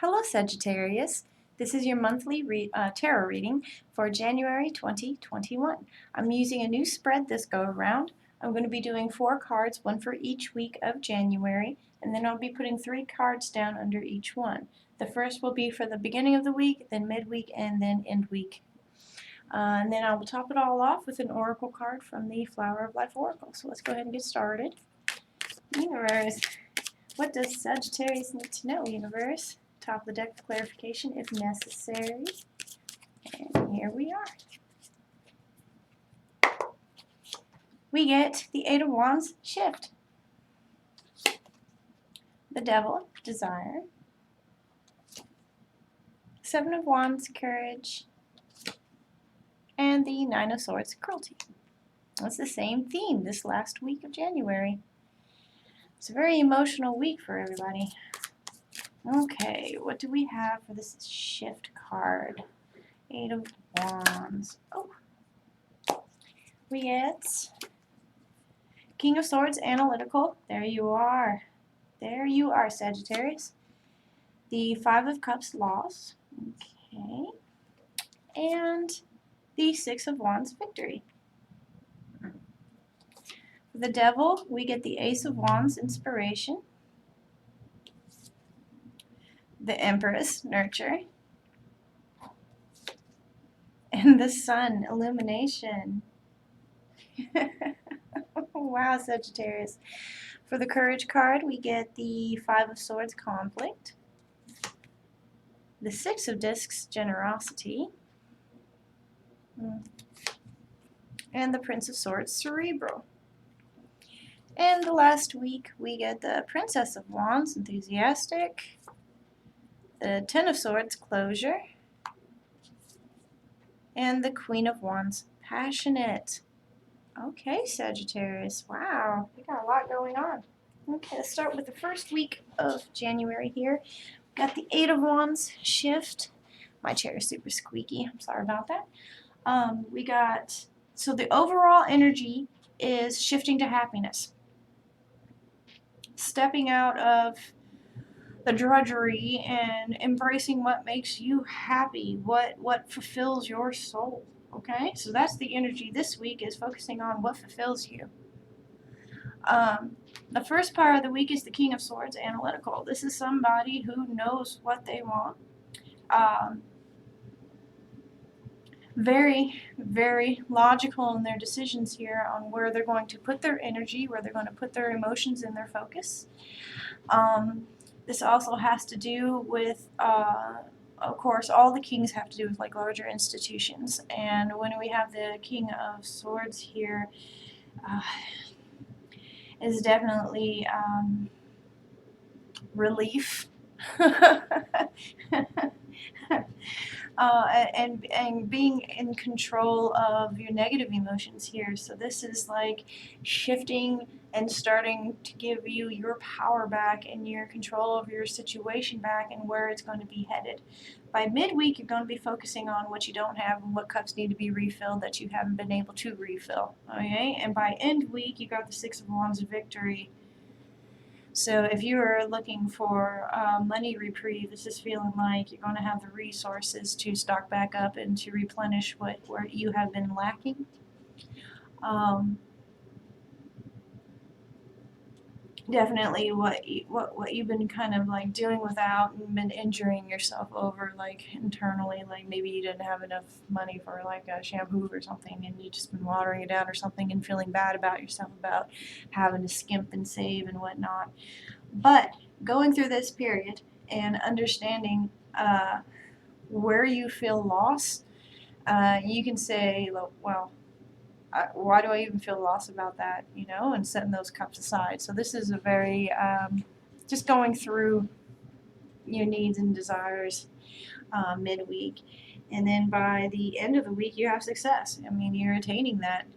Hello, Sagittarius. This is your monthly tarot reading for January 2021. I'm using a new spread this go around. I'm going to be doing 4 cards, one for each week of January, and then I'll be putting 3 cards down under each one. The first will be for the beginning of the week, then midweek, and then end week. And then I will top it all off with an oracle card from the Flower of Life Oracle. So let's go ahead and get started. Universe, what does Sagittarius need to know, Universe? Top of the deck for clarification if necessary. And here we are. We get the Eight of Wands, Shift. The Devil, Desire. Seven of Wands, Courage. And the Nine of Swords, Cruelty. That's the same theme this last week of January. It's a very emotional week for everybody. Okay, what do we have for this Shift card? Eight of Wands. Oh, we get King of Swords, Analytical. There you are. There you are, Sagittarius. The Five of Cups, Loss. Okay. And the Six of Wands, Victory. For the Devil, we get the Ace of Wands, Inspiration. The Empress, Nurture. And the Sun, Illumination. Wow, Sagittarius. For the Courage card, we get the Five of Swords, Conflict. The Six of Discs, Generosity. And the Prince of Swords, Cerebral. And the last week, we get the Princess of Wands, Enthusiastic. The Ten of Swords, Closure. And the Queen of Wands, Passionate. Okay, Sagittarius. Wow, we got a lot going on. Okay, let's start with the first week of January here. Got the Eight of Wands, Shift. My chair is super squeaky. I'm sorry about that. So the overall energy is shifting to happiness. Stepping out of the drudgery and embracing what makes you happy, what fulfills your soul. Okay, so that's the energy this week, is focusing on what fulfills you. The first part of the week is the King of Swords, Analytical. This is somebody who knows what they want. Very, very logical in their decisions here on where they're going to put their energy, where they're going to put their emotions and their focus. This also has to do with, of course, all the kings have to do with like larger institutions. And when we have the King of Swords here, is definitely relief. And being in control of your negative emotions here. So this is like shifting and starting to give you your power back and your control of your situation back and where it's going to be headed. By midweek, you're going to be focusing on what you don't have and what cups need to be refilled that you haven't been able to refill. Okay, and by end week, you got the Six of Wands, Victory. So if you are looking for money reprieve, this is feeling like you're going to have the resources to stock back up and to replenish where you have been lacking. Definitely what you've been kind of like doing without and been injuring yourself over, like internally, like maybe you didn't have enough money for like a shampoo or something and you just been watering it down or something and feeling bad about yourself about having to skimp and save and whatnot. But going through this period and understanding where you feel lost, you can say, well, why do I even feel lost about that, you know, and setting those cups aside. So this is a very, just going through your needs and desires midweek. And then by the end of the week, you have success. I mean, you're attaining that.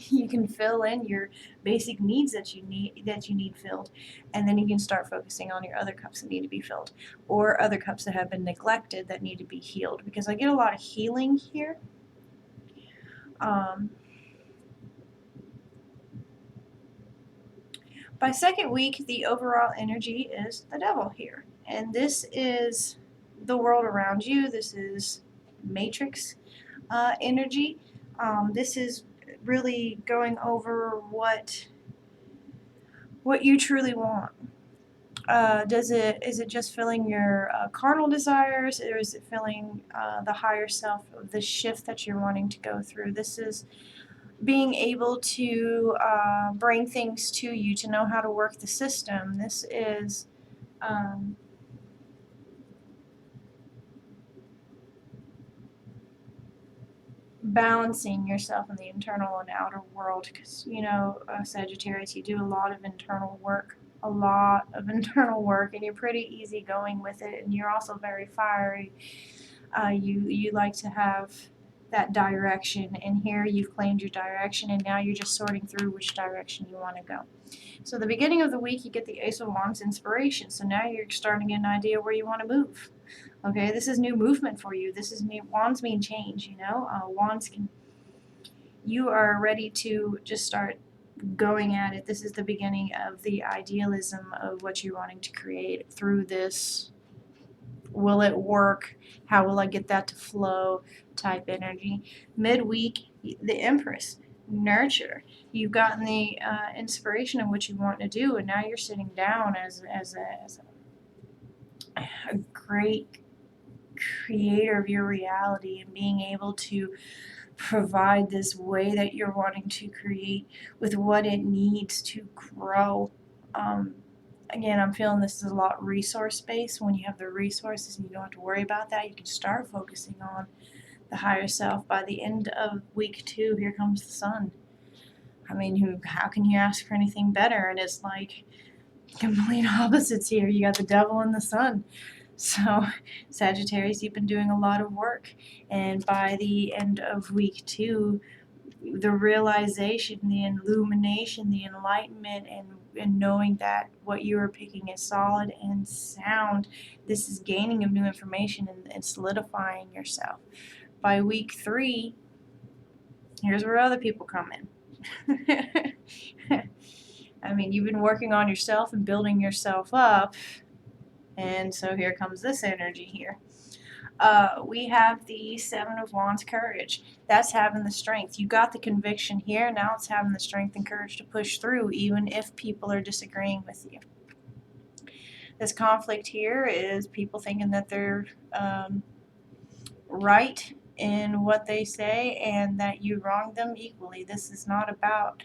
You can fill in your basic needs that you need filled, and then you can start focusing on your other cups that need to be filled, or other cups that have been neglected that need to be healed. Because I get a lot of healing here. By second week, the overall energy is the Devil here. And this is the world around you. This is matrix energy. This is really going over what you truly want. Is it just filling your carnal desires, or is it filling the higher self, the shift that you're wanting to go through? This is being able to bring things to you, to know how to work the system. This is balancing yourself in the internal and outer world, because Sagittarius, you do a lot of internal work, and you're pretty easygoing with it, and you're also very fiery. You like to have that direction, and here you've claimed your direction, and now you're just sorting through which direction you want to go. So the beginning of the week, you get the Ace of Wands inspiration, so now you're starting to get an idea where you want to move. Okay, this is new movement for you. This is new. Wands mean change, wands can, you are ready to just start going at it. This is the beginning of the idealism of what you're wanting to create through this. Will it work? How will I get that to flow type energy? Midweek, the Empress, nurture. You've gotten the inspiration of what you want to do, and now you're sitting down as a great creator of your reality, and being able to provide this way that you're wanting to create with what it needs to grow. Again, I'm feeling this is a lot resource based. When you have the resources and you don't have to worry about that, you can start focusing on the higher self. By the end of week 2, here comes the sun. I mean, how can you ask for anything better? And it's like complete opposites here. You got the devil and the sun. So, Sagittarius, you've been doing a lot of work, and by the end of week 2, the realization, the illumination, the enlightenment, and knowing that what you are picking is solid and sound, this is gaining of new information and solidifying yourself. By week 3, here's where other people come in. I mean, you've been working on yourself and building yourself up. And so here comes this energy here. We have the 7 of Wands, courage. That's having the strength. You got the conviction here. Now it's having the strength and courage to push through, even if people are disagreeing with you. This conflict here is people thinking that they're right in what they say and that you wrong them equally. This is not about.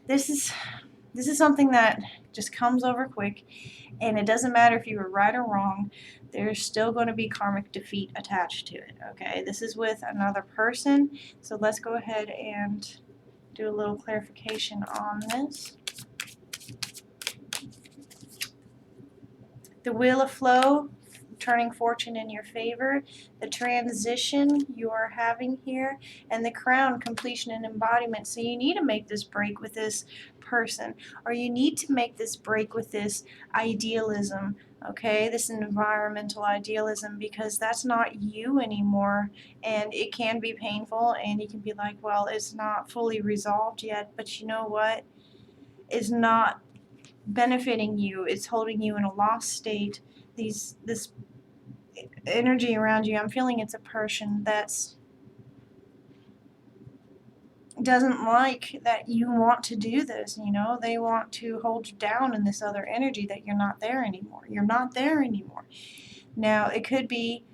This is something that just comes over quick. And it doesn't matter if you were right or wrong, there's still going to be karmic defeat attached to it, okay? This is with another person, so let's go ahead and do a little clarification on this. The Wheel of Flow, turning fortune in your favor, the transition you are having here, and the Crown, completion and embodiment. So you need to make this break with this person, or you need to make this break with this idealism, okay, this environmental idealism, because that's not you anymore, and it can be painful, and you can be like, well, it's not fully resolved yet, but you know what, it's not benefiting you, it's holding you in a lost state. This energy around you, I'm feeling it's a person that's doesn't like that you want to do this, they want to hold you down in this other energy, that you're not there anymore. Now it could be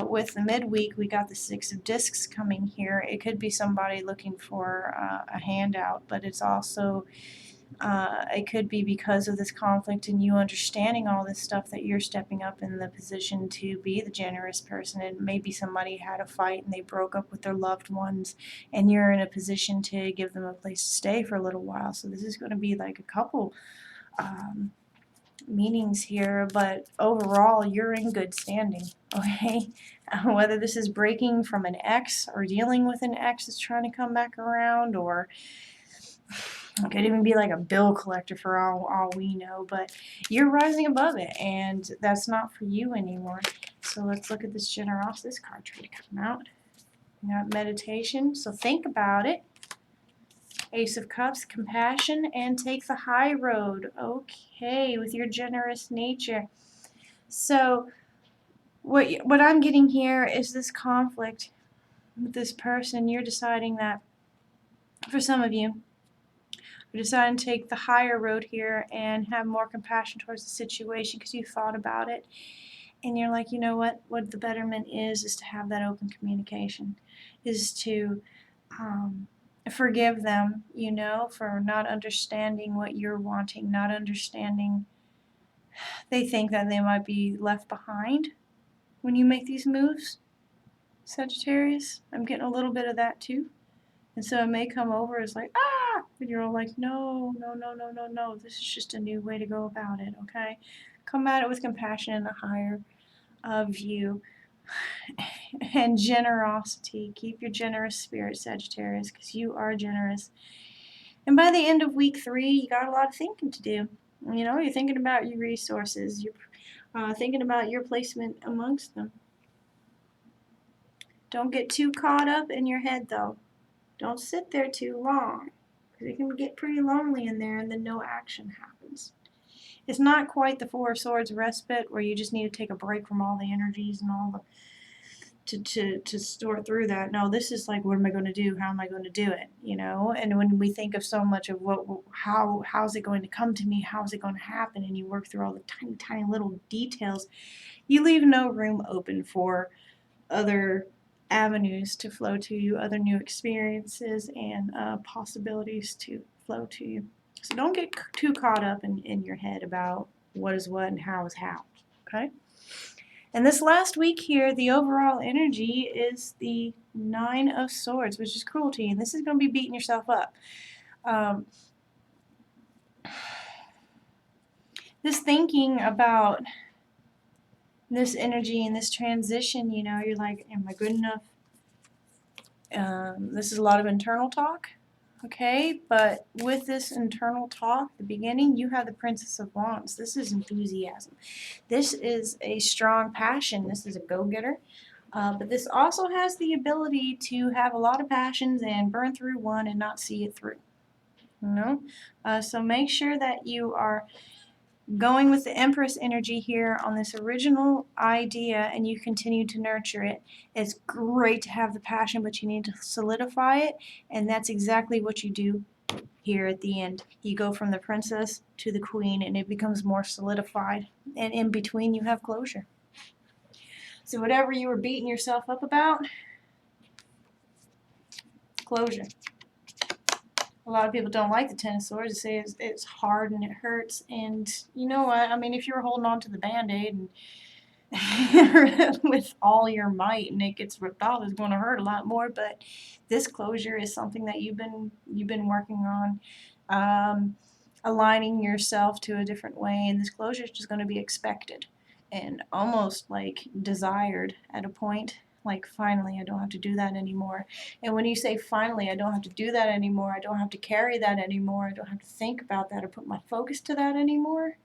with the midweek, we got the 6 of discs coming here. It could be somebody looking for a handout, but it's also it could be because of this conflict and you understanding all this stuff that you're stepping up in the position to be the generous person. And maybe somebody had a fight and they broke up with their loved ones, and you're in a position to give them a place to stay for a little while. So this is going to be like a couple meanings here, but overall you're in good standing, okay? Whether this is breaking from an ex or dealing with an ex that's trying to come back around, or it could even be like a bill collector for all we know, but you're rising above it, and that's not for you anymore. So let's look at this generosity. This card tried to come out. We got meditation, so think about it. Ace of Cups, compassion, and take the high road. Okay, with your generous nature. So what I'm getting here is this conflict with this person. You're deciding that, for some of you, you're deciding to take the higher road here and have more compassion towards the situation because you thought about it. And you're like, you know what the betterment is to have that open communication, is to forgive them, for not understanding what you're wanting, not understanding. They think that they might be left behind when you make these moves, Sagittarius. I'm getting a little bit of that too. And so it may come over as like, and you're all like, no, no, no, no, no, no. This is just a new way to go about it, okay? Come at it with compassion and a higher view and generosity. Keep your generous spirit, Sagittarius, because you are generous. And by the end of week 3, you got a lot of thinking to do. You're thinking about your resources. You're thinking about your placement amongst them. Don't get too caught up in your head, though. Don't sit there too long, because it can get pretty lonely in there and then no action happens. It's not quite the Four of Swords respite where you just need to take a break from all the energies and all the to sort through that. No, this is like, what am I going to do? How am I going to do it? And when we think of so much of how's it going to come to me? How's it going to happen? And you work through all the tiny, tiny little details, you leave no room open for other avenues to flow to you, other new experiences and possibilities to flow to you. So don't get too caught up in your head about what is what and how is how, okay? And this last week here, the overall energy is the 9 of Swords, which is cruelty, and this is going to be beating yourself up. This thinking about this energy and this transition, you're like, am I good enough? This is a lot of internal talk, okay? But with this internal talk, the beginning, you have the Princess of Wands. This is enthusiasm. This is a strong passion. This is a go-getter. But this also has the ability to have a lot of passions and burn through one and not see it through. So make sure that you are going with the Empress energy here on this original idea and you continue to nurture it. It's great to have the passion, but you need to solidify it, and that's exactly what you do here at the end. You go from the princess to the queen and it becomes more solidified, and in between you have closure. So whatever you were beating yourself up about, closure. A lot of people don't like the Ten of Swords. They say it's hard and it hurts. And you know what? I mean, if you're holding on to the Band-Aid and with all your might and it gets ripped off, it's going to hurt a lot more. But this closure is something that you've been working on, aligning yourself to a different way. And this closure is just going to be expected and almost like desired at a point. Like, finally, I don't have to do that anymore. And when you say, finally, I don't have to do that anymore, I don't have to carry that anymore, I don't have to think about that or put my focus to that anymore,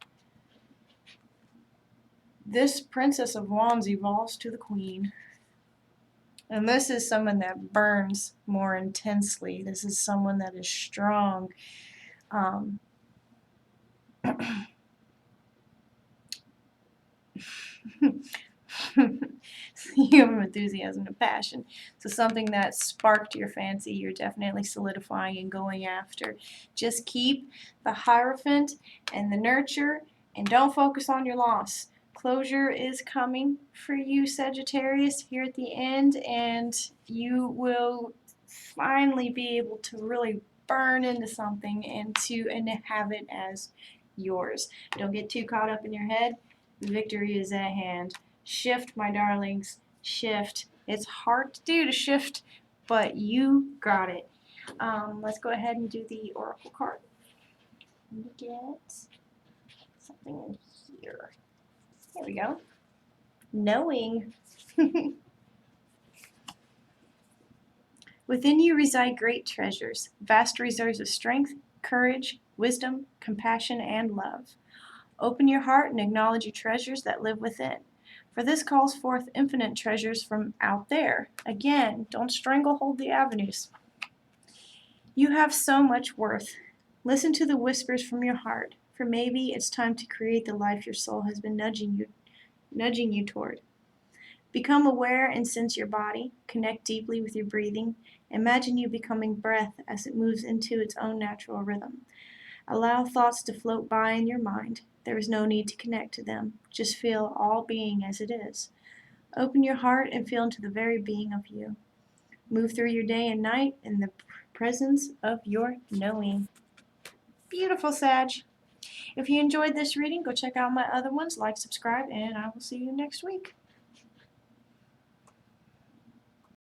this Princess of Wands evolves to the Queen. And this is someone that burns more intensely. This is someone that is strong. You have enthusiasm and passion. So something that sparked your fancy, you're definitely solidifying and going after. Just keep the Hierophant and the nurture, and don't focus on your loss. Closure is coming for you, Sagittarius, here at the end, and you will finally be able to really burn into something and have it as yours. Don't get too caught up in your head. Victory is at hand. Shift, my darlings, shift. It's hard to do, to shift, but you got it. Let's go ahead and do the oracle card. Get something in here. There we go. Knowing. Within you reside great treasures, vast reserves of strength, courage, wisdom, compassion, and love. Open your heart and acknowledge your treasures that live within, for this calls forth infinite treasures from out there. Again, don't stranglehold the avenues. You have so much worth. Listen to the whispers from your heart, for maybe it's time to create the life your soul has been nudging you toward. Become aware and sense your body. Connect deeply with your breathing. Imagine you becoming breath as it moves into its own natural rhythm. Allow thoughts to float by in your mind. There is no need to connect to them. Just feel all being as it is. Open your heart and feel into the very being of you. Move through your day and night in the presence of your knowing. Beautiful, Sag. If you enjoyed this reading, go check out my other ones, like, subscribe, and I will see you next week.